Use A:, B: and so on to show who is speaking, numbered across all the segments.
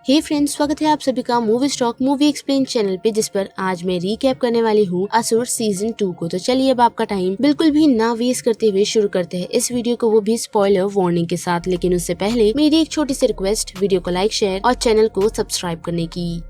A: हे friends, स्वागत है आप सभी का movie stock movie explain channel पे, जिस पर आज मैं रीकैप करने वाली हूँ असुर सीजन 2 को। तो चलिए अब आपका टाइम बिल्कुल भी ना वेस्ट करते हुए शुरू करते हैं इस वीडियो को, वो भी स्पॉइलर वार्निंग के साथ। लेकिन उससे पहले मेरी एक छोटी सी रिक्वेस्ट, वीडियो को लाइक, शेयर और चैनल को सब्सक्राइब करने की।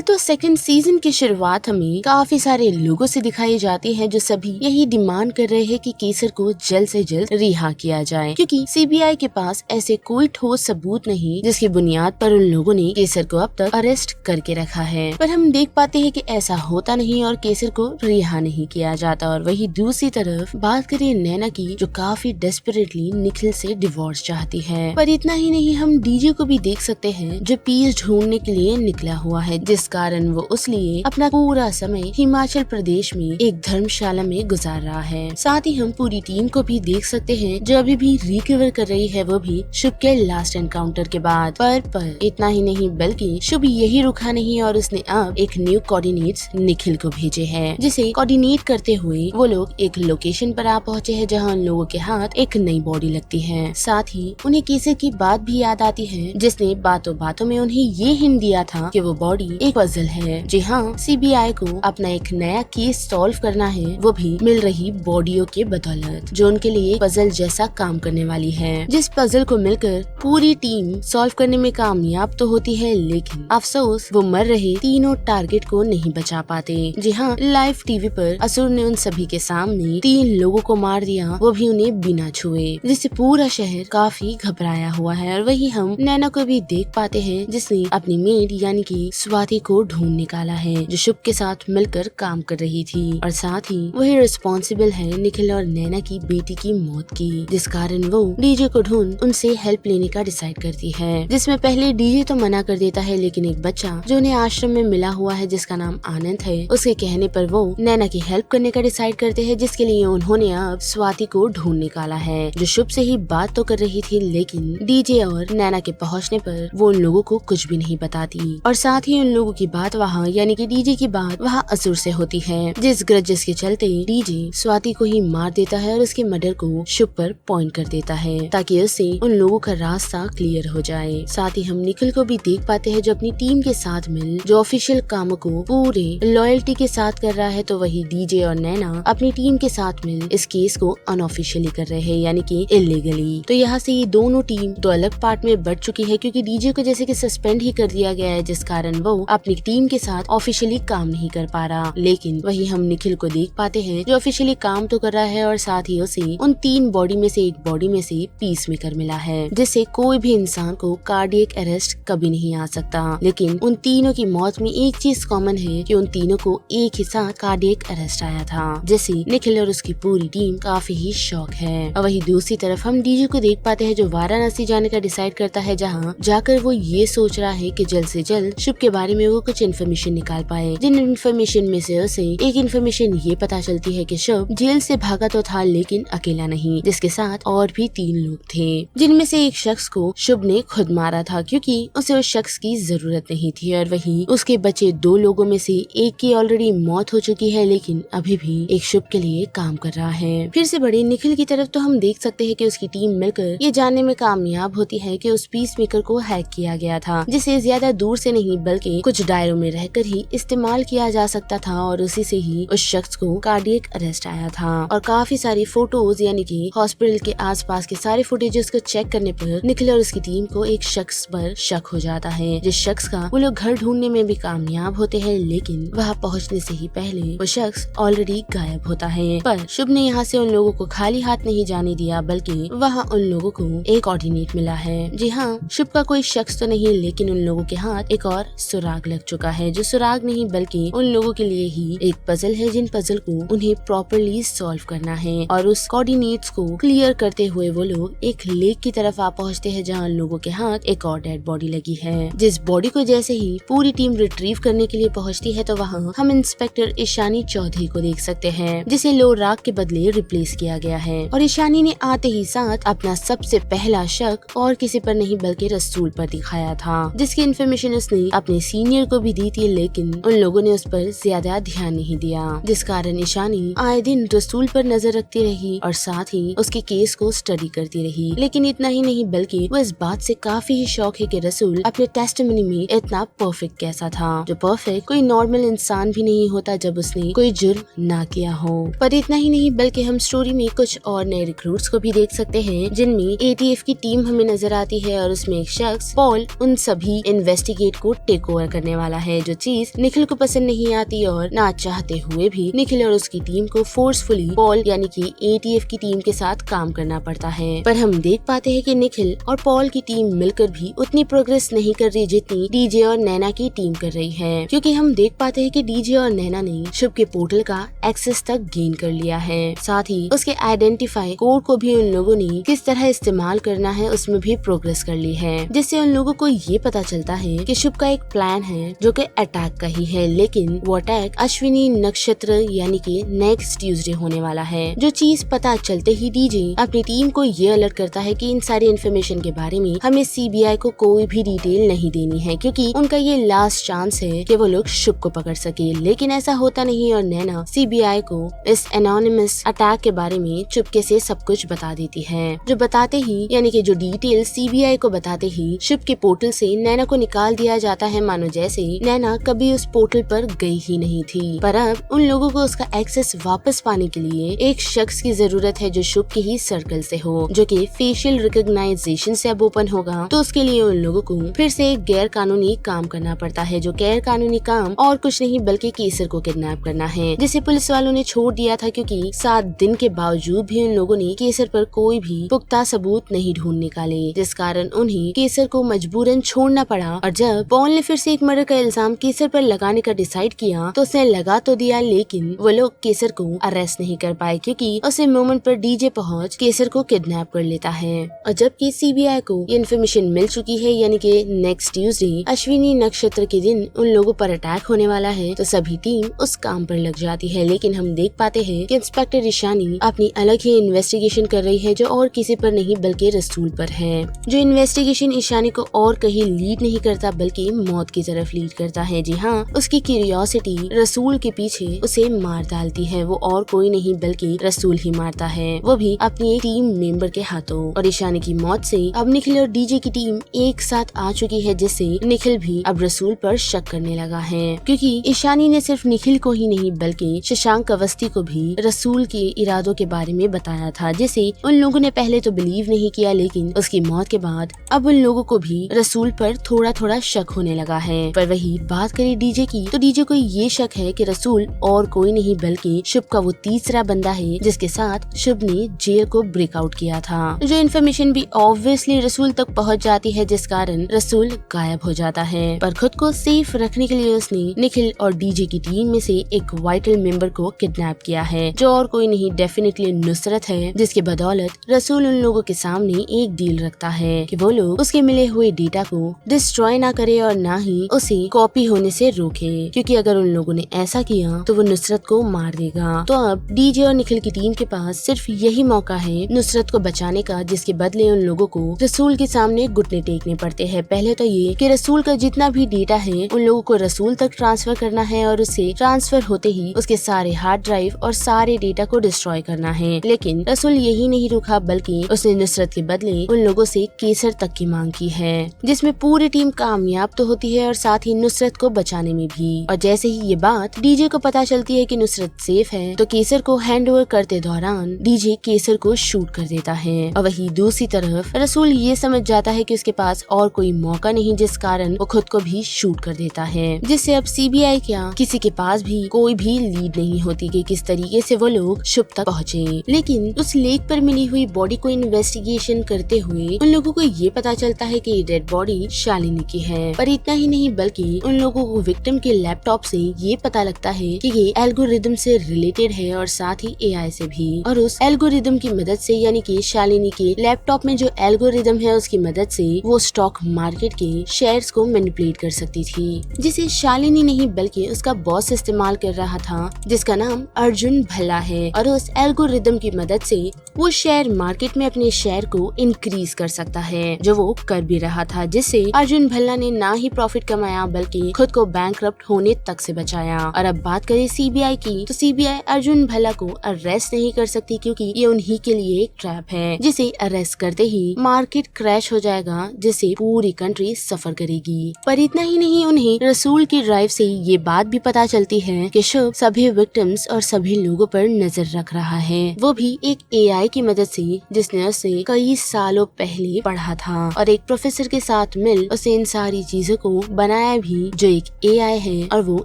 A: तो सेकंड सीजन की शुरुआत हमें काफी सारे लोगों से दिखाई जाती है, जो सभी यही डिमांड कर रहे हैं कि केसर को जल्द से जल्द रिहा किया जाए, क्योंकि सीबीआई के पास ऐसे कोई ठोस सबूत नहीं जिसकी बुनियाद पर उन लोगों ने केसर को अब तक अरेस्ट करके रखा है। पर हम देख पाते हैं कि ऐसा होता नहीं और केसर को रिहा नहीं किया जाता। और वही दूसरी तरफ बात करें नैना की, जो काफी डेस्परेटली निखिल से डिवोर्स चाहती है। पर इतना ही नहीं, हम डीजे को भी देख सकते हैं, जो पीस ढूंढने के लिए निकला हुआ है, जिस कारण वो उस लिए अपना पूरा समय हिमाचल प्रदेश में एक धर्मशाला में गुजार रहा है। साथ ही हम पूरी टीम को भी देख सकते हैं, जो अभी भी रिकवर कर रही है, वो भी शुभ के लास्ट एनकाउंटर के बाद। पर इतना ही नहीं, बल्कि शुभ यही रुका नहीं और उसने अब एक न्यू कोऑर्डिनेट्स निखिल को भेजे हैं, जिसे कोऑर्डिनेट करते हुए वो लोग एक लोकेशन पर आ पहुंचे हैं, जहां उन लोगों के हाथ एक नई बॉडी लगती है। साथ ही उन्हें केसर की बात भी याद आती है, जिसने बातों बातों में उन्हें ये हिंट दिया था कि वो बॉडी एक पजल है। जी हाँ, सीबीआई को अपना एक नया केस सॉल्व करना है, वो भी मिल रही बॉडियों के बदौलत, जो उनके लिए पजल जैसा काम करने वाली है। जिस पजल को मिलकर पूरी टीम सॉल्व करने में कामयाब तो होती है, लेकिन अफसोस वो मर रहे तीनों टारगेट को नहीं बचा पाते। जी हाँ, लाइव टीवी पर असुर ने उन सभी के सामने 3 लोगों को मार दिया, वो भी उन्हें बिना छुए, जिससे पूरा शहर काफी घबराया हुआ है। और वही हम नैना को भी देख पाते हैं, जिसने अपनी मेड यानी कि स्वाति को ढूंढ निकाला है, जो शुभ के साथ मिलकर काम कर रही थी। और साथ ही वही रिस्पॉन्सिबल है निखिल और नैना की बेटी की मौत की, जिस कारण वो डीजे को ढूंढ उनसे हेल्प लेने का डिसाइड करती है। जिसमें पहले डीजे तो मना कर देता है, लेकिन एक बच्चा जो उन्हें आश्रम में मिला हुआ है, जिसका नाम आनंद है, उसके कहने पर वो नैना की हेल्प करने का डिसाइड करते हैं, जिसके लिए उन्होंने अब स्वाति को ढूंढ निकाला है, जो शुभ से ही बात तो कर रही थी, लेकिन डीजे और नैना के पहुँचने पर वो उन लोगों को कुछ भी नहीं बताती। और साथ ही उन लोगों की बात वहाँ यानी कि डीजे की बात वहाँ असुर से होती है, जिस ग्रजेस के चलते डीजे स्वाति को ही मार देता है और उसके मर्डर को शुभ पर पॉइंट कर देता है, ताकि उससे उन लोगों का रास्ता क्लियर हो जाए। साथ ही हम निखिल को भी देख पाते हैं, जो अपनी टीम के साथ मिल जो ऑफिशियल कामों को पूरे लॉयल्टी के साथ कर रहा है। तो वही डीजे और नैना अपनी टीम के साथ मिल इस केस को अनऑफिशियली कर रहे हैं, यानी कि इलीगली। तो यहाँ से ये दोनों टीम दो अलग पार्ट में बढ़ चुकी है, क्योंकि डीजे को जैसे कि सस्पेंड ही कर दिया गया है, जिस कारण वो अपनी टीम के साथ ऑफिशियली काम नहीं कर पा रहा। लेकिन वही हम निखिल को देख पाते हैं, जो ऑफिशियली काम तो कर रहा है, और साथ ही उसे उन 3 बॉडी में से एक बॉडी में से पीस मेकर मिला है, जिससे कोई भी इंसान को कार्डियक अरेस्ट कभी नहीं आ सकता। लेकिन उन तीनों की मौत में एक चीज कॉमन है, कि उन तीनों को एक ही साथ कार्डियक अरेस्ट आया था, जिससे निखिल और उसकी पूरी टीम काफी ही शॉक है। और वही दूसरी तरफ हम डीजे को देख पाते हैं, जो वाराणसी जाने का डिसाइड करता है, जहाँ जाकर वो ये सोच रहा है कि जल्द से जल्द शुभ के बारे में वो कुछ इन्फॉर्मेशन निकाल पाए। जिन इन्फॉर्मेशन में से उसे एक इन्फॉर्मेशन ये पता चलती है कि शुभ जेल से भागा तो था, लेकिन अकेला नहीं, जिसके साथ और भी 3 लोग थे, जिनमें से एक शख्स को शुभ ने खुद मारा था, क्योंकि उसे उस शख्स की जरूरत नहीं थी। और वही उसके बचे 2 लोगों में से एक की ऑलरेडी मौत हो चुकी है, लेकिन अभी भी एक शुभ के लिए काम कर रहा है। फिर से बड़े निखिल की तरफ तो हम देख सकते हैं कि उसकी टीम मिलकर ये जानने में कामयाब होती है कि उस पीस मेकर को हैक किया गया था, जिसे ज्यादा दूर से नहीं बल्कि कुछ दायरों में रहकर ही इस्तेमाल किया जा सकता था, और उसी से ही उस शख्स को कार्डियक अरेस्ट आया था। और काफी सारी फोटोज यानी कि हॉस्पिटल के आसपास के सारे फुटेजेस को चेक करने पर निखिल और उसकी टीम को एक शख्स पर शक हो जाता है, जिस शख्स का वो लोग घर ढूंढने में भी कामयाब होते हैं, लेकिन वहाँ पहुँचने से ही पहले वो शख्स ऑलरेडी गायब होता है। पर शुभ ने यहाँ से उन लोगों को खाली हाथ नहीं जाने दिया, बल्कि वहाँ उन लोगों को एक ऑर्डिनेट मिला है। जी हाँ, शुभ का कोई शख्स तो नहीं, लेकिन उन लोगों के हाथ एक और सुराग लग चुका है, जो सुराग नहीं बल्कि उन लोगों के लिए ही एक पजल है, जिन पजल को उन्हें प्रॉपर्ली सॉल्व करना है। और उस कोऑर्डिनेट्स को क्लियर करते हुए वो लोग एक लेक की तरफ आ पहुंचते हैं, जहां लोगों के हाथ एक और डेड बॉडी लगी है। जिस बॉडी को जैसे ही पूरी टीम रिट्रीव करने के लिए पहुंचती है, तो वहां हम इंस्पेक्टर ईशानी चौधरी को देख सकते हैं, जिसे लोराग के बदले रिप्लेस किया गया है। और ईशानी ने आते ही साथ अपना सबसे पहला शक और किसी पर नहीं बल्कि रसूल पर दिखाया था, जिसकी इन्फॉर्मेशन उसने अपने सीनियर सीनियर को भी दी थी, लेकिन उन लोगों ने उस पर ज्यादा ध्यान नहीं दिया, जिस कारण ईशानी आए दिन रसूल पर नजर रखती रही और साथ ही उसके केस को स्टडी करती रही। लेकिन इतना ही नहीं बल्कि वो इस बात से काफी ही शौक है कि रसूल अपने टेस्टिमनी में इतना परफेक्ट कैसा था, जो परफेक्ट कोई नॉर्मल इंसान भी नहीं होता जब उसने कोई जुर्म ना किया हो। पर इतना ही नहीं बल्कि हम स्टोरी में कुछ और नए रिक्रूट्स को भी देख सकते हैं, जिनमें ATF की टीम हमें नजर आती है और उसमें एक शख्स पॉल उन सभी इन्वेस्टिगेट को टेक ओवर करने वाला है, जो चीज निखिल को पसंद नहीं आती और ना चाहते हुए भी निखिल और उसकी टीम को फोर्सफुली पॉल यानी कि ATF की टीम के साथ काम करना पड़ता है। पर हम देख पाते हैं कि निखिल और पॉल की टीम मिलकर भी उतनी प्रोग्रेस नहीं कर रही जितनी डीजे और नैना की टीम कर रही है, क्योंकि हम देख पाते हैं कि डीजे और नैना ने शुभ के पोर्टल का एक्सेस तक गेन कर लिया है। साथ ही उसके आइडेंटिफाई कोड को भी उन लोगों ने किस तरह इस्तेमाल करना है उसमें भी प्रोग्रेस कर ली है, जिससे उन लोगों को ये पता चलता है कि शुभ का एक प्लान है जो कि अटैक का ही है, लेकिन वो अटैक अश्विनी नक्षत्र यानी कि नेक्स्ट ट्यूसडे होने वाला है। जो चीज पता चलते ही डीजे अपनी टीम को ये अलर्ट करता है कि इन सारी इन्फॉर्मेशन के बारे में हमें CBI को कोई भी डिटेल नहीं देनी है, क्योंकि उनका ये लास्ट चांस है कि वो लोग शुभ को पकड़ सके। लेकिन ऐसा होता नहीं और नैना CBI को इस एनोनिमस अटैक के बारे में चुपके से सब कुछ बता देती है, जो बताते ही यानी कि जो डिटेल CBI को बताते ही शुभ के पोर्टल से नैना को निकाल दिया जाता है, मानो जैसे नैना कभी उस पोर्टल पर गई ही नहीं थी। पर अब उन लोगों को उसका एक्सेस वापस पाने के लिए एक शख्स की जरूरत है जो शुभ के ही सर्कल से हो, जो कि फेशियल रिकॉग्नाइजेशन से अब ओपन होगा। तो उसके लिए उन लोगों को फिर से एक गैर कानूनी काम करना पड़ता है, जो गैर कानूनी काम और कुछ नहीं बल्कि केसर को किडनैप करना है, जिसे पुलिस वालों ने छोड़ दिया था, क्योंकि 7 दिन के बावजूद भी उन लोगों ने केसर पर कोई भी पुख्ता सबूत नहीं ढूंढ निकाले, जिस कारण उन्हें केसर को मजबूरन छोड़ना पड़ा। और जब पॉल ने फिर से एक मर्डर का इल्जाम केसर पर लगाने का डिसाइड किया तो उसने लगा तो दिया, लेकिन वो लोग केसर को अरेस्ट नहीं कर पाए, क्योंकि उसे मोमेंट पर डीजे पहुंच केसर को किडनैप कर लेता है। और जबकि CBI को ये इन्फॉर्मेशन मिल चुकी है यानी कि नेक्स्ट ट्यूसडे अश्विनी नक्षत्र के दिन उन लोगों पर अटैक होने वाला है, तो सभी टीम उस काम पर लग जाती है। लेकिन हम देख पाते हैं कि इंस्पेक्टर ईशानी अपनी अलग ही इन्वेस्टिगेशन कर रही है, जो और किसी पर नहीं बल्कि रसूल पर है। जो इन्वेस्टिगेशन ईशानी को और कहीं लीड नहीं करता बल्कि मौत की तरफ लीड करता है। जी हाँ, उसकी क्यूरियोसिटी रसूल के पीछे उसे मार डालती है। वो और कोई नहीं बल्कि रसूल ही मारता है, वो भी अपनी एक टीम मेंबर के हाथों। और ईशानी की मौत से अब निखिल और डीजे की टीम एक साथ आ चुकी है, जिससे निखिल भी अब रसूल पर शक करने लगा है, क्योंकि ईशानी ने सिर्फ निखिल को ही नहीं बल्कि शशांक अवस्थी को भी रसूल के इरादों के बारे में बताया था, जिसे उन लोगों ने पहले तो बिलीव नहीं किया, लेकिन उसकी मौत के बाद अब उन लोगों को भी रसूल पर थोड़ा थोड़ा शक होने लगा है। पर वही बात करें डीजे की, तो डीजे को ये शक है कि रसूल और कोई नहीं बल्कि शुभ का वो तीसरा बंदा है जिसके साथ शुभ ने जेल को ब्रेकआउट किया था। जो इन्फॉर्मेशन भी ऑब्वियसली रसूल तक पहुंच जाती है, जिस कारण रसूल गायब हो जाता है। पर खुद को सेफ रखने के लिए उसने निखिल और डीजे की टीम में से एक वाइटल मेंबर को किडनैप किया है, जो और कोई नहीं डेफिनेटली नुसरत है, जिसकी बदौलत रसूल उन लोगों के सामने एक डील रखता है कि वो लोग उसके मिले हुए डेटा को डिस्ट्रॉय ना करे और ना ही उसे कॉपी होने से रोके, क्योंकि अगर उन लोगों ने ऐसा किया तो वो नुसरत को मार देगा। तो अब डीजे और निखिल की टीम के पास सिर्फ यही मौका है नुसरत को बचाने का, जिसके बदले उन लोगों को रसूल के सामने घुटने टेकने पड़ते हैं। पहले तो ये कि रसूल का जितना भी डेटा है उन लोगों को रसूल तक ट्रांसफर करना है और उससे ट्रांसफर होते ही उसके सारे हार्ड ड्राइव और सारे डेटा को डिस्ट्रॉय करना है। लेकिन रसूल यही नहीं रुका बल्कि उसने नुसरत के बदले उन लोगों से केसर तक की मांग की है, जिसमें पूरी टीम कामयाब तो होती है और साथ ही नुसरत को बचाने में भी। और जैसे ही ये बात डीजे को पता चलती है कि नुसरत सेफ है, तो केसर को हैंड ओवर करते दौरान डीजे केसर को शूट कर देता है। और वही दूसरी तरफ रसूल ये समझ जाता है कि उसके पास और कोई मौका नहीं, जिस कारण वो खुद को भी शूट कर देता है, जिससे अब CBI क्या किसी के पास भी कोई भी लीड नहीं होती कि किस तरीके से वो लोग शुभ तक पहुँचे। लेकिन उस लेक पर मिली हुई बॉडी को इन्वेस्टिगेशन करते हुए उन लोगों को ये पता चलता है कि डेड बॉडी शालिनी की है। पर इतना ही नहीं बल्कि उन लोगों को विक्टिम के लैपटॉप से ये पता लगता है कि ये एल्गोरिदम से रिलेटेड है और साथ ही AI से भी। और उस एल्गोरिदम की मदद से यानी कि शालिनी के लैपटॉप में जो एल्गोरिदम है उसकी मदद से वो स्टॉक मार्केट के शेयर्स को मैनिपुलेट कर सकती थी, जिसे शालिनी नहीं बल्कि उसका बॉस इस्तेमाल कर रहा था, जिसका नाम अर्जुन भल्ला है। और उस एल्गोरिदम की मदद से वो शेयर मार्केट में अपने शेयर को इंक्रीज कर सकता है, जो वो कर भी रहा था, जिससे अर्जुन भल्ला ने ना ही प्रॉफिट कमाया बल्कि खुद को बैंकरप्ट होने तक से बचाया। और अब बात करें सीबीआई की, तो सीबीआई अर्जुन भल्ला को अरेस्ट नहीं कर सकती क्योंकि ये उन्हीं के लिए एक ट्रैप है, जिसे अरेस्ट करते ही मार्केट क्रैश हो जाएगा, जिससे पूरी कंट्री सफर करेगी। पर इतना ही नहीं, उन्हें रसूल की ड्राइव से ये बात भी पता चलती है कि शुभ सभी विक्टिम्स और सभी लोगों पर नजर रख रहा है, वो भी एक एआई की मदद से, जिसने उसे कई सालों पहले पढ़ा था और एक प्रोफेसर के साथ मिल उसे इन सारी चीजों को बनाया भी, जो एक एआई है और वो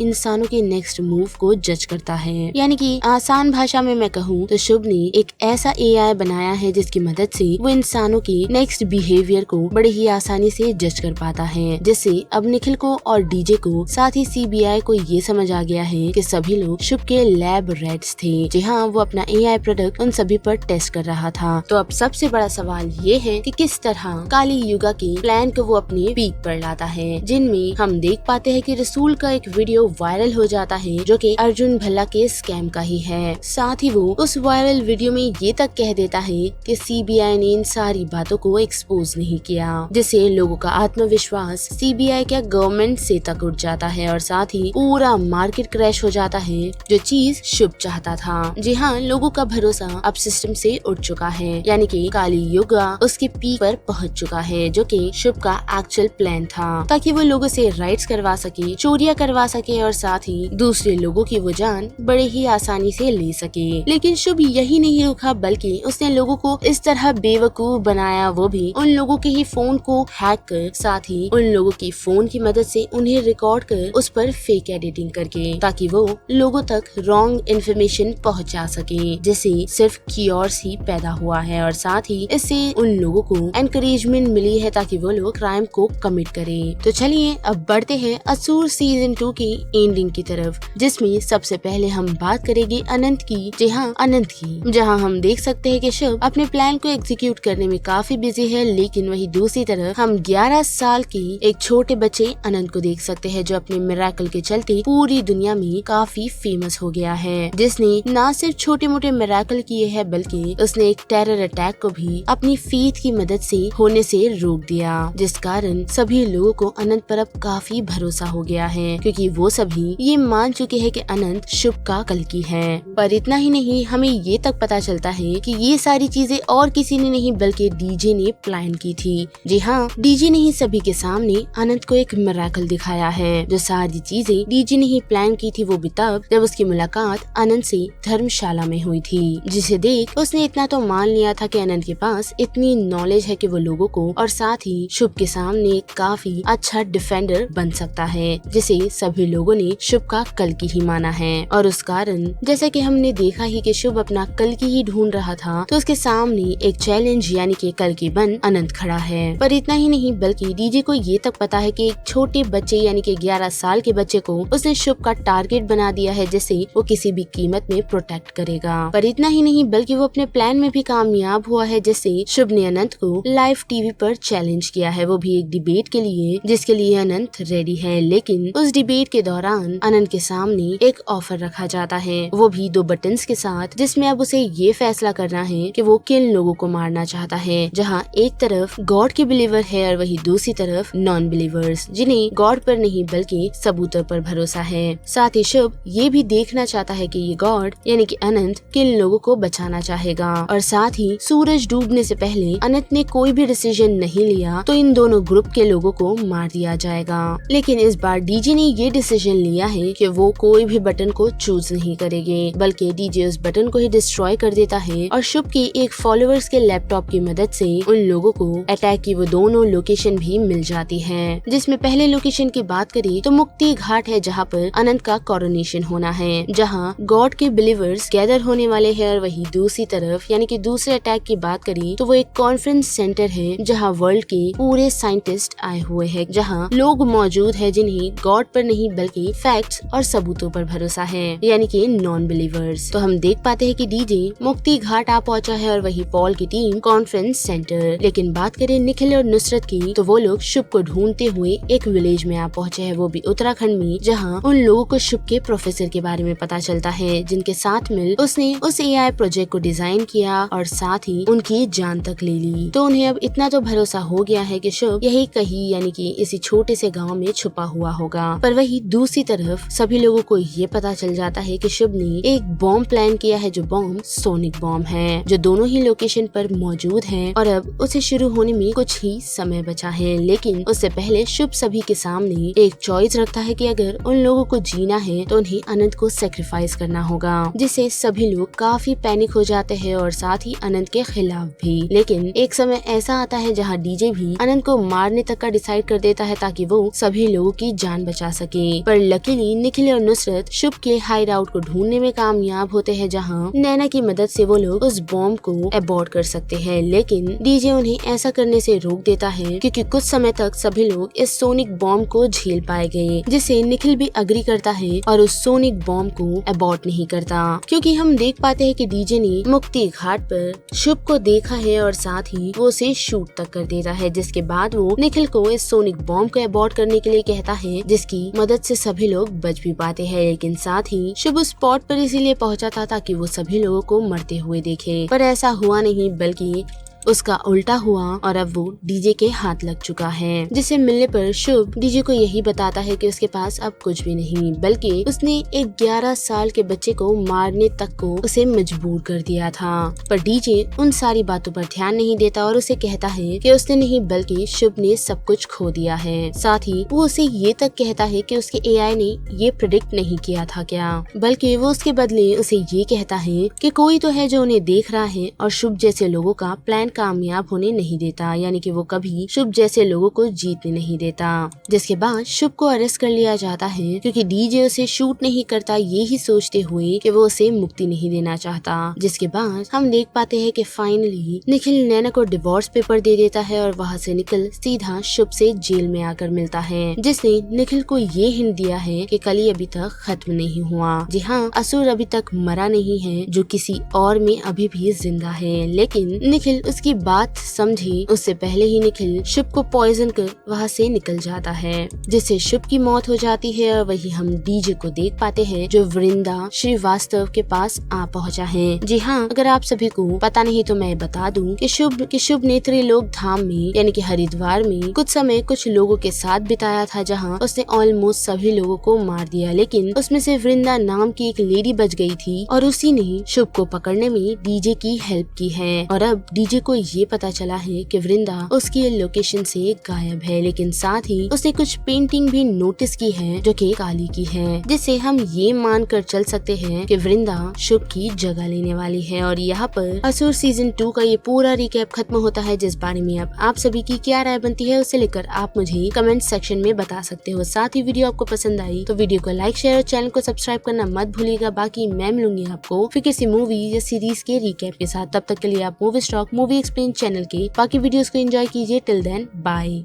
A: इंसानों के नेक्स्ट मूव को जज करता है। यानी कि आसान भाषा में मैं कहूँ तो शुभ ने एक ऐसा एआई बनाया है जिसकी मदद से वो इंसानों के नेक्स्ट बिहेवियर को बड़े ही आसानी से जज कर पाता है, जिससे अब निखिल को और डीजे को, साथ ही सीबीआई को ये समझ आ गया है कि सभी लोग शुभ के लैब रैट्स थे। जी हाँ, वो अपना एआई प्रोडक्ट उन सभी पर टेस्ट कर रहा था। तो अब सबसे बड़ा सवाल ये है कि किस तरह काली युगा के प्लान को वो अपने पीक पर लाता है, जिनमें हम देख पाते हैं कि रसूल का एक वीडियो वायरल हो जाता है जो कि अर्जुन भल्ला के स्कैम का ही है। साथ ही वो उस वायरल वीडियो में ये तक कह देता है कि सीबीआई ने इन सारी बातों को एक्सपोज नहीं किया, जिससे लोगों का आत्मविश्वास सीबीआई क्या गवर्नमेंट से तक उठ जाता है और साथ ही पूरा मार्केट क्रैश हो जाता है, जो चीज शुभ चाहता था। जी हाँ, लोगों का भरोसा अब सिस्टम से उठ चुका है, यानी कि काली युगा उसके पीक पर पहुंच चुका है, जो कि शुभ का एक्चुअल प्लान था, ताकि वो लोगों से राइट्स करवा सके, चोरियां करवा सके और साथ ही दूसरे लोगों की वो जान बड़े ही आसानी से ले सके। लेकिन शुभ यही नहीं रुका, बल्कि उसने लोगों को इस तरह बेवकूफ बनाया, वो भी उन लोगों के ही फोन को हैक कर, साथ ही उन लोगों की फोन की मदद से उन्हें रिकॉर्ड कर उस पर फेक एडिटिंग करके, ताकि वो लोगों तक रॉन्ग इन्फॉर्मेशन पहुंचा सके, जिससे सिर्फ कियोर्स ही पैदा हुआ है और साथ ही इससे उन लोगों को एनकरेजमेंट मिली है ताकि वो लोग क्राइम को कमिट करें। तो चलिए अब बढ़ते हैं असुर सीजन 2 की एंडिंग की तरफ, जिसमें सबसे पहले हम बात करेंगे अनंत की। जी हाँ, अनंत की, जहाँ हम देख सकते हैं कि शुभ अपने प्लान को एग्जीक्यूट करने में काफी बिजी है, लेकिन वही दूसरी तरफ हम 11 साल की एक छोटे बच्चे अनंत को देख सकते हैं, जो अपने मिरेकल के चलते पूरी दुनिया में काफी फेमस हो गया है, जिसने न सिर्फ छोटे मोटे मिरेकल किए हैं बल्कि उसने एक टेरर अटैक को भी अपनी फेथ की मदद से होने से रोक दिया, जिस कारण सभी लोगों को अनंत पर अब काफी भरोसा हो गया है, क्योंकि वो सभी ये मान चुके हैं कि अनंत शुभ का कल्कि है। पर इतना ही नहीं, हमें ये तक पता चलता है कि ये सारी चीजें और किसी ने नहीं बल्कि डीजे ने प्लान की थी। जी हाँ, डीजे ने ही सभी के सामने अनंत को एक मिरेकल दिखाया है। जो सारी चीजें डीजे ने ही प्लान की थी, वो भी तब जब उसकी मुलाकात अनंत से धर्मशाला में हुई थी, जिसे देख उसने इतना तो मान लिया था कि अनंत के पास इतनी नॉलेज है कि वो लोगों को और साथ ही शुभ के सामने काफी अच्छा डिफेंडर बन सकता है, जिसे सभी लोगों ने शुभ का कल्कि ही माना है। और उस कारण जैसा कि हमने देखा ही कि शुभ अपना कल्कि ही ढूंढ रहा था, तो उसके सामने एक चैलेंज यानी कि कल्कि बन अनंत खड़ा है। पर इतना ही नहीं, बल्कि डीजे को ये तक पता है कि एक छोटे बच्चे यानी कि 11 साल के बच्चे को उसने शुभ का टारगेट बना दिया है, जिसे वो किसी भी कीमत में प्रोटेक्ट करेगा। पर इतना ही नहीं, बल्कि वो अपने प्लान में भी कामयाब हुआ है, जिससे शुभ ने अनंत को लाइव टीवी पर चैलेंज किया है, वो भी एक डिबेट के लिए, जिसके लिए अनंत रेडी है। लेकिन उस डिबेट के दौरान अनंत के सामने एक ऑफर रखा जाता है, वो भी 2 बटन्स के साथ, जिसमें अब उसे ये फैसला करना है कि वो किन लोगों को मारना चाहता है, जहाँ एक तरफ गॉड के बिलीवर है और वही दूसरी तरफ नॉन बिलीवर्स, जिन्हें गॉड पर नहीं बल्कि सबूतों पर भरोसा है। साथ ही शुभ ये भी देखना चाहता है कि ये गॉड यानी कि अनंत किन लोगों को बचाना चाहेगा, और साथ ही सूरज डूबने से पहले अनंत ने कोई भी डिसीजन नहीं लिया तो इन दोनों ग्रुप के लोगों को मार दिया जाएगा। लेकिन इस बार डीजे ने ये डिसीजन लिया है कि वो कोई भी बटन को चूज नहीं करेंगे, बल्कि डीजे उस बटन को ही डिस्ट्रॉय कर देता है और शुभ के एक फॉलोअर्स के लैपटॉप की मदद से उन लोगों को अटैक की वो दोनों लोकेशन भी मिल जाती है। जिसमें पहले लोकेशन की बात करें तो मुक्ति घाट है, जहाँ पर अनंत का कोरोनेशन होना है, जहाँ गॉड के बिलीवर्स गैदर होने वाले हैं, और वही दूसरी तरफ यानी कि दूसरे अटैक की बात करें तो वो एक कॉन्फ्रेंस सेंटर है, जहाँ वर्ल्ड के पूरे साइंटिस्ट आए हुए हैं, जहाँ लोग मौजूद है जिन्हें गॉड पर नहीं बल्कि फैक्ट्स और सबूतों पर भरोसा है, यानी कि नॉन बिलीवर्स। तो हम देख पाते हैं कि डीजे मुक्ति घाट आ पहुंचा है और वही पॉल की टीम कॉन्फ्रेंस सेंटर। लेकिन बात करें निखिल और नुसरत की, तो वो लोग शुभ को ढूंढते हुए एक विलेज में आ पहुंचे हैं, वो भी उत्तराखंड में, जहाँ उन लोगों को शुभ के प्रोफेसर के बारे में पता चलता है, जिनके साथ मिल उसने उस एआई प्रोजेक्ट को डिजाइन रिजाइन किया और साथ ही उनकी जान तक ले ली। तो उन्हें अब इतना तो भरोसा हो गया है कि शुभ यही कहीं यानी कि इसी छोटे से गांव में छुपा हुआ होगा। पर वही दूसरी तरफ सभी लोगों को ये पता चल जाता है कि शुभ ने एक बॉम्ब प्लान किया है, जो बॉम्ब सोनिक बॉम्ब है, जो दोनों ही लोकेशन पर मौजूद है और अब उसे शुरू होने में कुछ ही समय बचा है। लेकिन उससे पहले शुभ सभी के सामने एक चॉइस रखता है कि अगर उन लोगों को जीना है तो उन्हें अनंत को सेक्रीफाइस करना होगा, जिससे सभी लोग काफी पैनिक हो जाते हैं और साथ ही अनंत के खिलाफ भी। लेकिन एक समय ऐसा आता है जहाँ डीजे भी अनंत को मारने तक का डिसाइड कर देता है ताकि वो सभी लोगों की जान बचा सके। पर लकीली निखिल और नुसरत शुभ के हाइड आउट को ढूंढने में कामयाब होते हैं, जहाँ नैना की मदद से वो लोग उस बॉम्ब को अबॉर्ट कर सकते हैं। लेकिन डीजे उन्हें ऐसा करने से रोक देता है क्योंकि कुछ समय तक सभी लोग इस सोनिक बॉम्ब को झेल पाए गए, जिसे निखिल भी अग्री करता है और उस सोनिक बॉम्ब को अबॉर्ट नहीं करता। क्योंकि हम देख पाते हैं कि डीजे ने मुक्ति घाट पर शुभ को देखा है और साथ ही वो उसे शूट तक कर देता है, जिसके बाद वो निखिल को इस सोनिक बॉम्ब को अबॉर्ट करने के लिए कहता है, जिसकी मदद से सभी लोग बच भी पाते हैं। लेकिन साथ ही शुभ उस स्पॉट पर इसीलिए पहुंचा था ताकि वो सभी लोगों को मरते हुए देखे, पर ऐसा हुआ नहीं, बल्कि उसका उल्टा हुआ और अब वो डीजे के हाथ लग चुका है। जिसे मिलने पर शुभ डीजे को यही बताता है कि उसके पास अब कुछ भी नहीं, बल्कि उसने एक 11 साल के बच्चे को मारने तक को उसे मजबूर कर दिया था। पर डीजे उन सारी बातों पर ध्यान नहीं देता और उसे कहता है कि उसने नहीं बल्कि शुभ ने सब कुछ खो दिया है। साथ ही वो उसे ये तक कहता है कि उसके एआई ने ये प्रेडिक्ट नहीं किया था क्या, बल्कि वो उसके बदले उसे ये कहता है कि कोई तो है जो उन्हें देख रहा है और शुभ जैसे लोगों का प्लान कामयाब होने नहीं देता, यानी कि वो कभी शुभ जैसे लोगों को जीतने नहीं देता। जिसके बाद शुभ को अरेस्ट कर लिया जाता है क्योंकि डीजे उसे शूट नहीं करता, ये ही सोचते हुए कि वो उसे मुक्ति नहीं देना चाहता। जिसके बाद हम देख पाते हैं कि फाइनली निखिल नैना को डिवोर्स पेपर दे देता है और वहाँ से निखिल सीधा शुभ से जेल में आकर मिलता है, जिसने निखिल को ये हिंट दिया है कि कली अभी तक खत्म नहीं हुआ। जी हाँ, असुर अभी तक मरा नहीं है, जो किसी और में अभी भी जिंदा है। लेकिन निखिल उसकी बात समझी उससे पहले ही निखिल शुभ को पॉइजन कर वहाँ से निकल जाता है, जिससे शुभ की मौत हो जाती है। और वही हम डीजे को देख पाते हैं जो वृंदा श्रीवास्तव के पास आ पहुँचा है। जी हाँ, अगर आप सभी को पता नहीं तो मैं बता दूं कि शुभ ने त्रिलोक धाम में यानी कि हरिद्वार में कुछ समय कुछ लोगों के साथ बिताया था, जहाँ उसने ऑलमोस्ट सभी लोगों को मार दिया। लेकिन उसमें से वृंदा नाम की एक लेडी बच गई थी और उसी ने शुभ को पकड़ने में डीजे की हेल्प की है। और अब डीजे को ये पता चला है कि वृंदा उसकी लोकेशन से गायब है, लेकिन साथ ही उसने कुछ पेंटिंग भी नोटिस की है जो कि काली की है, जिससे हम ये मान कर चल सकते हैं कि वृंदा शुभ की जगह लेने वाली है। और यहाँ पर असुर सीजन 2 का ये पूरा रिकैप खत्म होता है, जिस बारे में अब आप सभी की क्या राय बनती है उसे लेकर आप मुझे कमेंट सेक्शन में बता सकते हो। साथ ही वीडियो आपको पसंद आई तो वीडियो को लाइक शेयर और चैनल को सब्सक्राइब करना मत भूलिएगा। बाकी मैं मिलूंगी आपको फिर किसी मूवी या सीरीज के रिकैप के साथ। तब तक के लिए आप movie stock movie explain channel के बाकी वीडियोस को एंजॉय कीजिए। Till then bye.